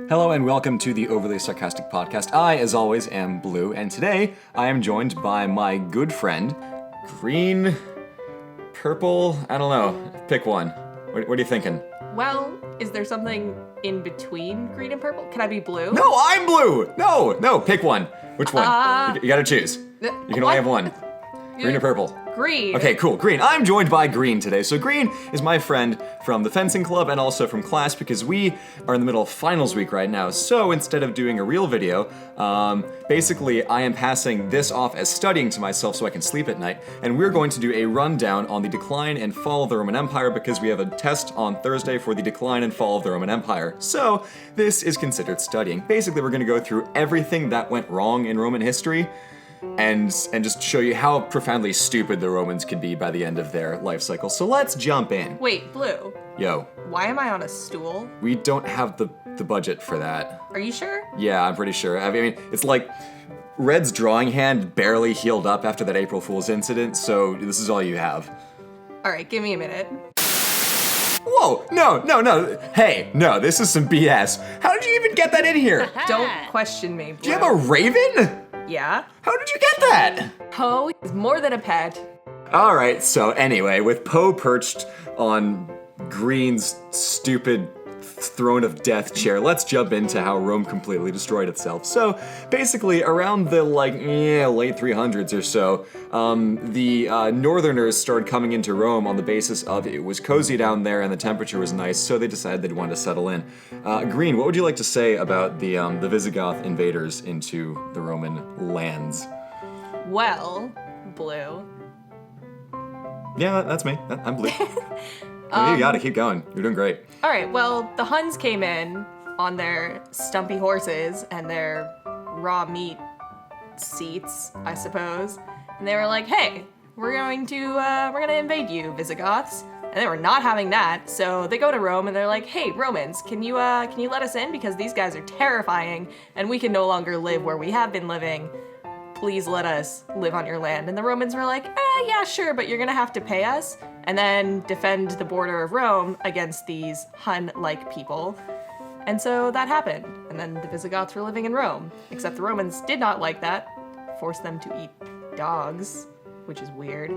Hello and welcome to the Overly Sarcastic Podcast. I, as always, am Blue, and today I am joined by my good friend, Green, Purple, I don't know, pick one. What are you thinking? Well, is there something in between green and purple? Can I be blue? No, I'm Blue! No, pick one. Which one? You gotta choose. You can only have one. Green or purple? Green. Okay, cool, Green. I'm joined by Green today. So Green is my friend from the fencing club and also from class because we are in the middle of finals week right now. So instead of doing a real video, basically I am passing this off as studying to myself so I can sleep at night. And we're going to do a rundown on the decline and fall of the Roman Empire because we have a test on Thursday for the decline and fall of the Roman Empire. So this is considered studying. Basically, we're going to go through everything that went wrong in Roman history and just show you how profoundly stupid the Romans could be by the end of their life cycle. So let's jump in. Wait, Blue. Yo. Why am I on a stool? We don't have the budget for that. Are you sure? Yeah, I'm pretty sure. I mean, it's like Red's drawing hand barely healed up after that April Fool's incident, so this is all you have. All right, give me a minute. Whoa, no. Hey, no, this is some BS. How did you even get that in here? Don't question me, Blue. Do you have a raven? Yeah? How did you get that? Poe is more than a pet. Alright, so anyway, with Poe perched on Green's stupid throne of death chair, let's jump into how Rome completely destroyed itself. So, basically, around the, late 300s or so, the northerners started coming into Rome on the basis of it was cozy down there and the temperature was nice, so they decided they'd want to settle in. Green, what would you like to say about the Visigoth invaders into the Roman lands? Well, Blue. Yeah, that's me. I'm Blue. You gotta keep going. You're doing great. All right, well, the Huns came in on their stumpy horses and their raw meat seats, I suppose. And they were like, hey, we're gonna invade you, Visigoths. And they were not having that, so they go to Rome and they're like, hey, Romans, can you let us in? Because these guys are terrifying and we can no longer live where we have been living. Please let us live on your land. And the Romans were like, yeah, sure, but you're gonna have to pay us and then defend the border of Rome against these Hun-like people. And so that happened. And then the Visigoths were living in Rome, except the Romans did not like that, forced them to eat dogs, which is weird.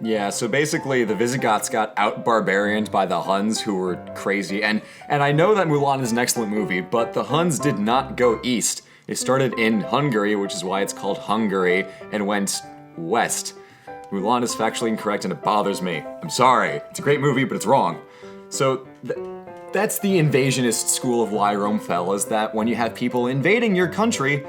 Yeah, so basically the Visigoths got out-barbarianed by the Huns, who were crazy. And I know that Mulan is an excellent movie, but the Huns did not go east. They started in Hungary, which is why it's called Hungary, and went west. Mulan is factually incorrect and it bothers me. I'm sorry. It's a great movie, but it's wrong. So that's the invasionist school of why Rome fell, is that when you have people invading your country,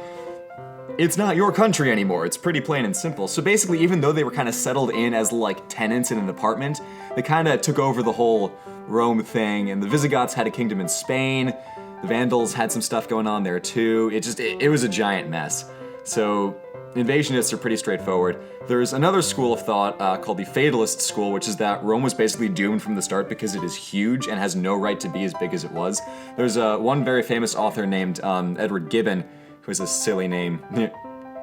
it's not your country anymore. It's pretty plain and simple. So basically, even though they were kind of settled in as like tenants in an apartment, they kind of took over the whole Rome thing, and the Visigoths had a kingdom in Spain. The Vandals had some stuff going on there too. It was a giant mess. So invasionists are pretty straightforward. There's another school of thought called the Fatalist School, which is that Rome was basically doomed from the start because it is huge and has no right to be as big as it was. There's one very famous author named Edward Gibbon, who has a silly name,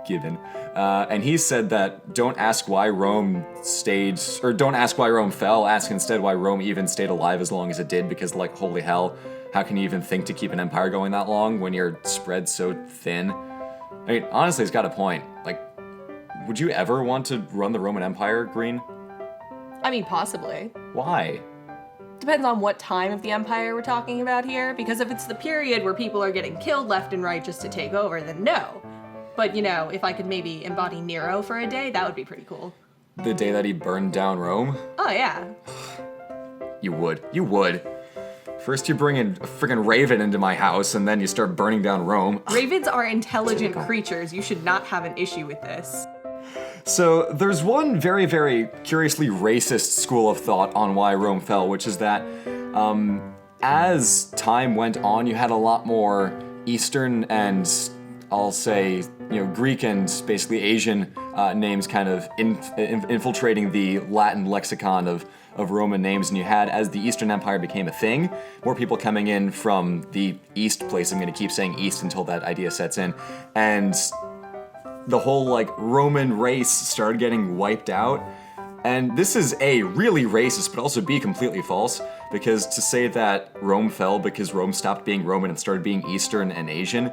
Gibbon, and he said that don't ask why Rome fell, ask instead why Rome even stayed alive as long as it did, because like, holy hell, how can you even think to keep an empire going that long when you're spread so thin? I mean, honestly, it's got a point. Like, would you ever want to run the Roman Empire, Green? I mean, possibly. Why? Depends on what time of the empire we're talking about here, because if it's the period where people are getting killed left and right just to take over, then no. But, if I could maybe embody Nero for a day, that would be pretty cool. The day that he burned down Rome? Oh, yeah. You would. First you bring in a friggin' raven into my house, and then you start burning down Rome. Ravens are intelligent creatures. You should not have an issue with this. So there's one very, very curiously racist school of thought on why Rome fell, which is that as time went on, you had a lot more Eastern and I'll say, Greek and basically Asian names kind of infiltrating the Latin lexicon of Roman names, and you had, as the Eastern Empire became a thing, more people coming in from the East place. I'm going to keep saying East until that idea sets in, and the whole Roman race started getting wiped out. And this is A, really racist, but also B, completely false, because to say that Rome fell because Rome stopped being Roman and started being Eastern and Asian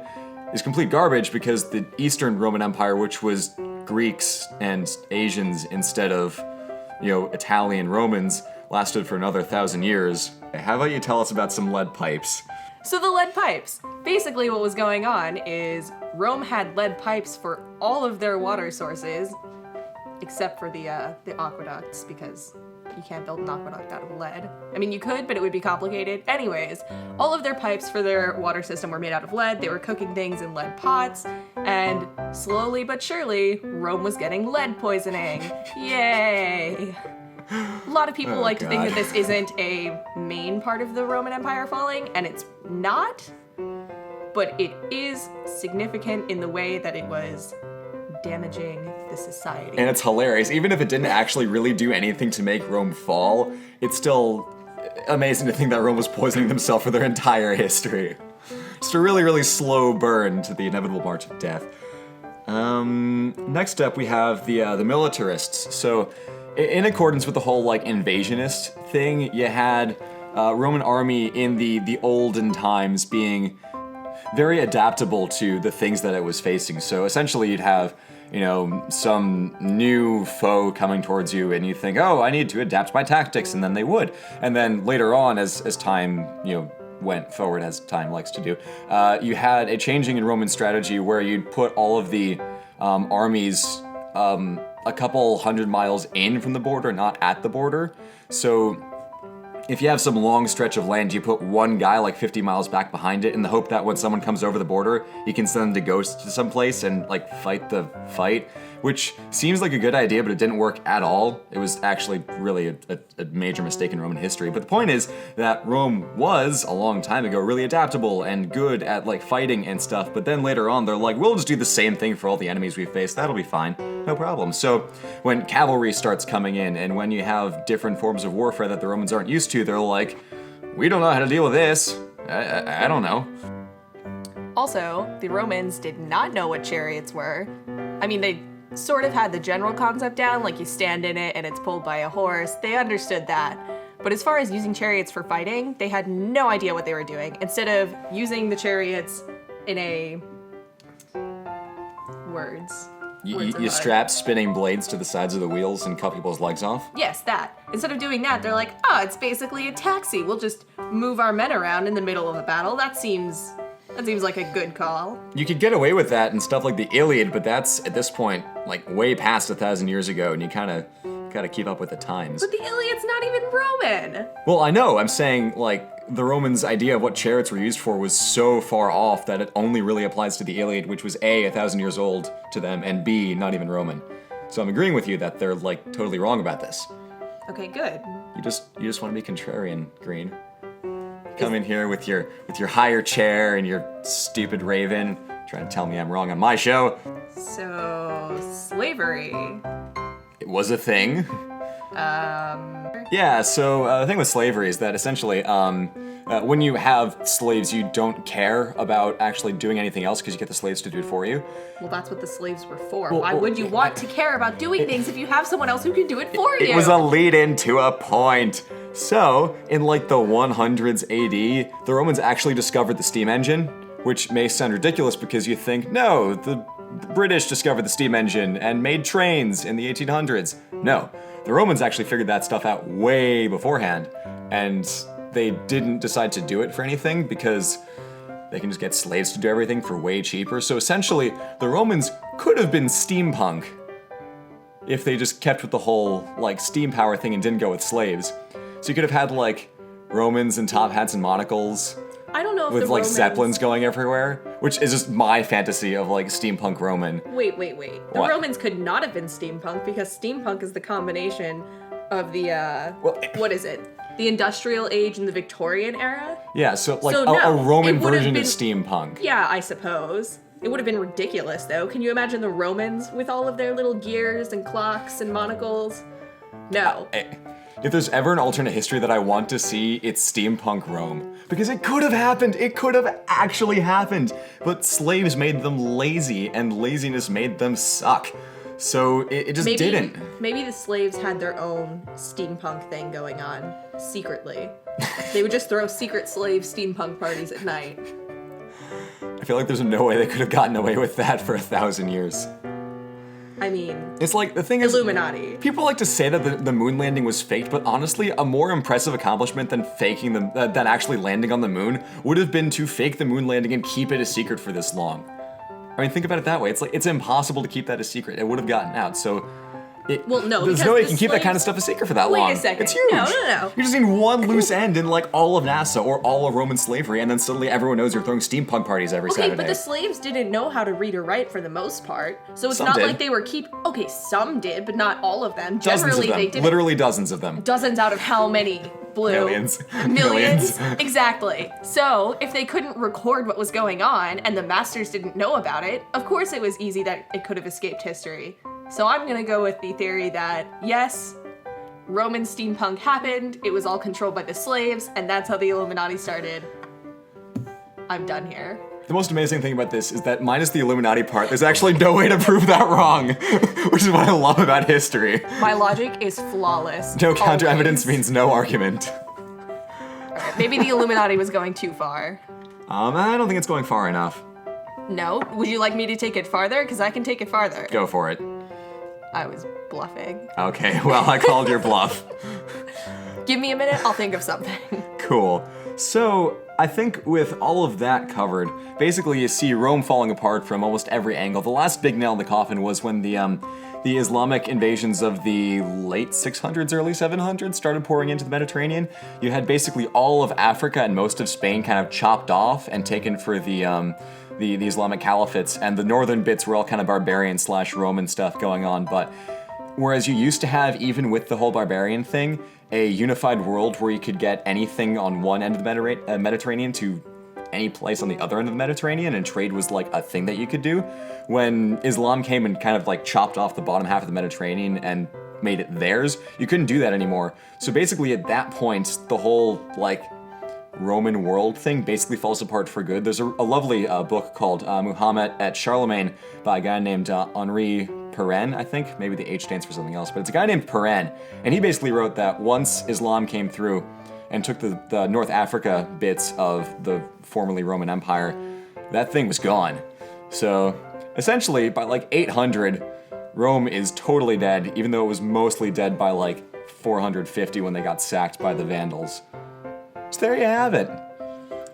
is complete garbage, because the Eastern Roman Empire, which was Greeks and Asians instead of, Italian Romans, lasted for another 1,000 years. How about you tell us about some lead pipes? So the lead pipes. Basically what was going on is Rome had lead pipes for all of their water sources, except for the aqueducts, because you can't build an aqueduct out of lead. I mean, you could, but it would be complicated. Anyways, all of their pipes for their water system were made out of lead. They were cooking things in lead pots, and slowly but surely, Rome was getting lead poisoning. Yay! A lot of people like to think that this isn't a main part of the Roman Empire falling, and it's not, but it is significant in the way that it was damaging the society. And it's hilarious. Even if it didn't actually really do anything to make Rome fall, it's still amazing to think that Rome was poisoning themselves for their entire history. Just a really, really slow burn to the inevitable march of death. Next up, we have the Militarists. So, in accordance with the whole, invasionist thing, you had Roman army in the olden times being very adaptable to the things that it was facing. So essentially you'd have, some new foe coming towards you, and you think, oh, I need to adapt my tactics, and then they would. And then later on, as time, went forward, as time likes to do, you had a changing in Roman strategy where you'd put all of the armies a couple 100 miles in from the border, not at the border. So if you have some long stretch of land, you put one guy 50 miles back behind it in the hope that when someone comes over the border, you can send them to go to someplace and fight the fight, which seems like a good idea, but it didn't work at all. It was actually really a major mistake in Roman history. But the point is that Rome was, a long time ago, really adaptable and good at fighting and stuff, but then later on they're like, we'll just do the same thing for all the enemies we face, that'll be fine, no problem. So when cavalry starts coming in, and when you have different forms of warfare that the Romans aren't used to, they're like, we don't know how to deal with this. I don't know. Also, the Romans did not know what chariots were. I mean, they sort of had the general concept down, you stand in it and it's pulled by a horse. They understood that. But as far as using chariots for fighting, they had no idea what they were doing. Instead of using the chariots in a... Words You strap spinning blades to the sides of the wheels and cut people's legs off? Yes, that. Instead of doing that, they're like, it's basically a taxi. We'll just move our men around in the middle of a battle. That seems like a good call. You could get away with that in stuff like the Iliad, but that's, at this point, way past 1,000 years ago, and you kind of gotta keep up with the times. But the Iliad's not even Roman! Well, I know. I'm saying, the Romans' idea of what chariots were used for was so far off that it only really applies to the Iliad, which was A, 1,000 years old to them, and B, not even Roman. So I'm agreeing with you that they're, totally wrong about this. Okay, good. You just want to be contrarian, Green. Come in here with your higher chair and your stupid raven, trying to tell me I'm wrong on my show. So, slavery. It was a thing. Yeah, so the thing with slavery is that essentially, when you have slaves, you don't care about actually doing anything else because you get the slaves to do it for you. Well, that's what the slaves were for. Why would you want to care about doing things if you have someone else who can do it for you? It was a lead-in to a point. So, in the 100s AD, the Romans actually discovered the steam engine, which may sound ridiculous because you think, no, the British discovered the steam engine and made trains in the 1800s. No, the Romans actually figured that stuff out way beforehand, and they didn't decide to do it for anything because they can just get slaves to do everything for way cheaper. So essentially, the Romans could have been steampunk if they just kept with the whole, steam power thing and didn't go with slaves. So you could have had, Romans in top hats and monocles. I don't know if with the Romans... Zeppelins going everywhere, which is just my fantasy of steampunk Roman. Wait. The Romans could not have been steampunk because steampunk is the combination of the, what is it? The industrial age and the Victorian era? Yeah, so a Roman version of steampunk. Yeah, I suppose. It would have been ridiculous, though. Can you imagine the Romans with all of their little gears and clocks and monocles? No. If there's ever an alternate history that I want to see, it's steampunk Rome. Because it could have happened. It could have actually happened. But slaves made them lazy, and laziness made them suck. So it just didn't. Maybe the slaves had their own steampunk thing going on secretly. They would just throw secret slave steampunk parties at night. I feel like there's no way they could have gotten away with that for 1,000 years. I mean, it's like, the thing is, Illuminati. People like to say that the moon landing was faked, but honestly, a more impressive accomplishment than than actually landing on the moon would have been to fake the moon landing and keep it a secret for this long. I mean, think about it that way. It's like, it's impossible to keep that a secret. It would have gotten out, so... there's no way you can keep that kind of stuff a secret for that long. Wait a second. It's huge. No. You just need one loose end in like all of NASA or all of Roman slavery, and then suddenly everyone knows you're throwing steampunk parties every Saturday. Okay, but the slaves didn't know how to read or write for the most part, so it's Some not did. like they were Okay, some did, but not all of them. Dozens Generally, of them. they didn't. Literally dozens of them. Dozens out of how many? Blue. Millions. Millions? Exactly. So, if they couldn't record what was going on, and the masters didn't know about it, of course it was easy that it could have escaped history. So I'm gonna go with the theory that, yes, Roman steampunk happened, it was all controlled by the slaves, and that's how the Illuminati started. I'm done here. The most amazing thing about this is that minus the Illuminati part, there's actually no way to prove that wrong, which is what I love about history. My logic is flawless. No counter evidence always. means no argument. Alright, maybe the Illuminati was going too far. I don't think it's going far enough. No? Would you like me to take it farther? Because I can take it farther. Go for it. I was bluffing. Okay, well, I called your bluff. Give me a minute, I'll think of something. Cool. So, I think with all of that covered, basically you see Rome falling apart from almost every angle. The last big nail in the coffin was when the Islamic invasions of the late 600s, early 700s started pouring into the Mediterranean. You had basically all of Africa and most of Spain kind of chopped off and taken for the Islamic caliphates, and the northern bits were all kind of barbarian/Roman stuff going on, but whereas you used to have, even with the whole barbarian thing, a unified world where you could get anything on one end of the Mediterranean to any place on the other end of the Mediterranean, and trade was like a thing that you could do, when Islam came and kind of like chopped off the bottom half of the Mediterranean and made it theirs, you couldn't do that anymore. So basically at that point, the whole like Roman world thing basically falls apart for good. There's a lovely book called Muhammad et Charlemagne by a guy named Henri Pirenne, I think. Maybe the H stands for something else, but it's a guy named Pirenne. And he basically wrote that once Islam came through and took the North Africa bits of the formerly Roman Empire, that thing was gone. So essentially, by like 800, Rome is totally dead, even though it was mostly dead by like 450 when they got sacked by the Vandals. So there you have it.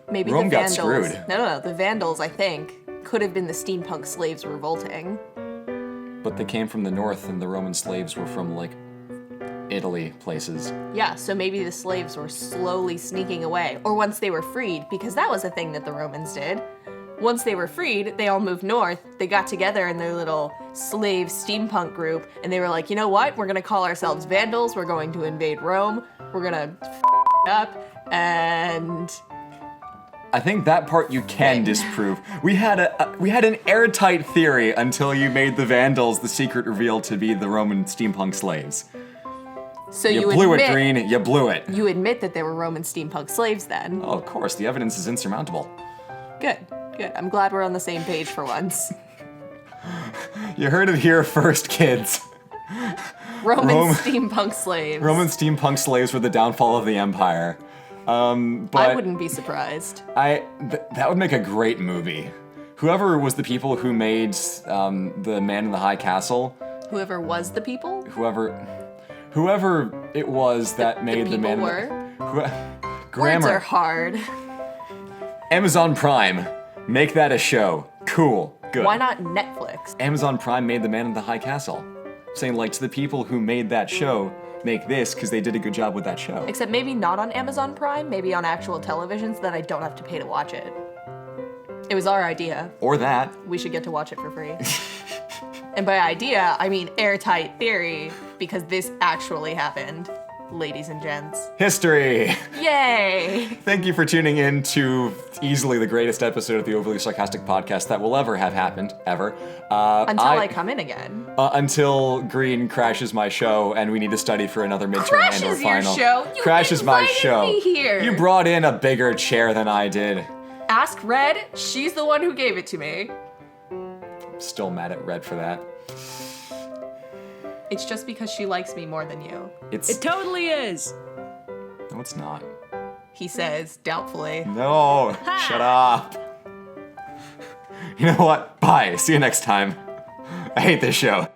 Maybe Rome the got Vandals. screwed. No. The Vandals, I think, could have been the steampunk slaves revolting. But they came from the north, and the Roman slaves were from, like, Italy places. Yeah, so maybe the slaves were slowly sneaking away. Or once they were freed, because that was a thing that the Romans did. Once they were freed, they all moved north, they got together in their little slave steampunk group, and they were like, you know what? We're gonna call ourselves Vandals, we're going to invade Rome, we're gonna up, and... I think that part you can disprove. We had an airtight theory until you made the Vandals the secret reveal to be the Roman steampunk slaves. So you blew it, Green. You blew it. You admit that they were Roman steampunk slaves then. Oh, of course. The evidence is insurmountable. Good. I'm glad we're on the same page for once. You heard it here first, kids. Roman steampunk slaves. Roman steampunk slaves were the downfall of the empire. But I wouldn't be surprised. That would make a great movie. Whoever was the people who made the Man in the High Castle. Whoever was the people? Whoever it was that made the Man in the... Grammar. Words are hard. Amazon Prime. Make that a show. Cool. Good. Why not Netflix? Amazon Prime made the Man in the High Castle. Saying, like, to the people who made that show, make this because they did a good job with that show. Except maybe not on Amazon Prime, maybe on actual television so that I don't have to pay to watch it. It was our idea. Or that. We should get to watch it for free. And by idea, I mean airtight theory, because this actually happened, ladies and gents. History! Yay! Thank you for tuning in to easily the greatest episode of the Overly Sarcastic Podcast that will ever have happened, ever. Until I come in again. Until Green crashes my show and we need to study for another midterm Crashes and or final. your show? You crashes my invited show. me here. You brought in a bigger chair than I did. Ask Red, she's the one who gave it to me. Still mad at Red for that. It's just because she likes me more than you. It totally is. No, it's not. He says, doubtfully. No, shut up. You know what? Bye. See you next time. I hate this show.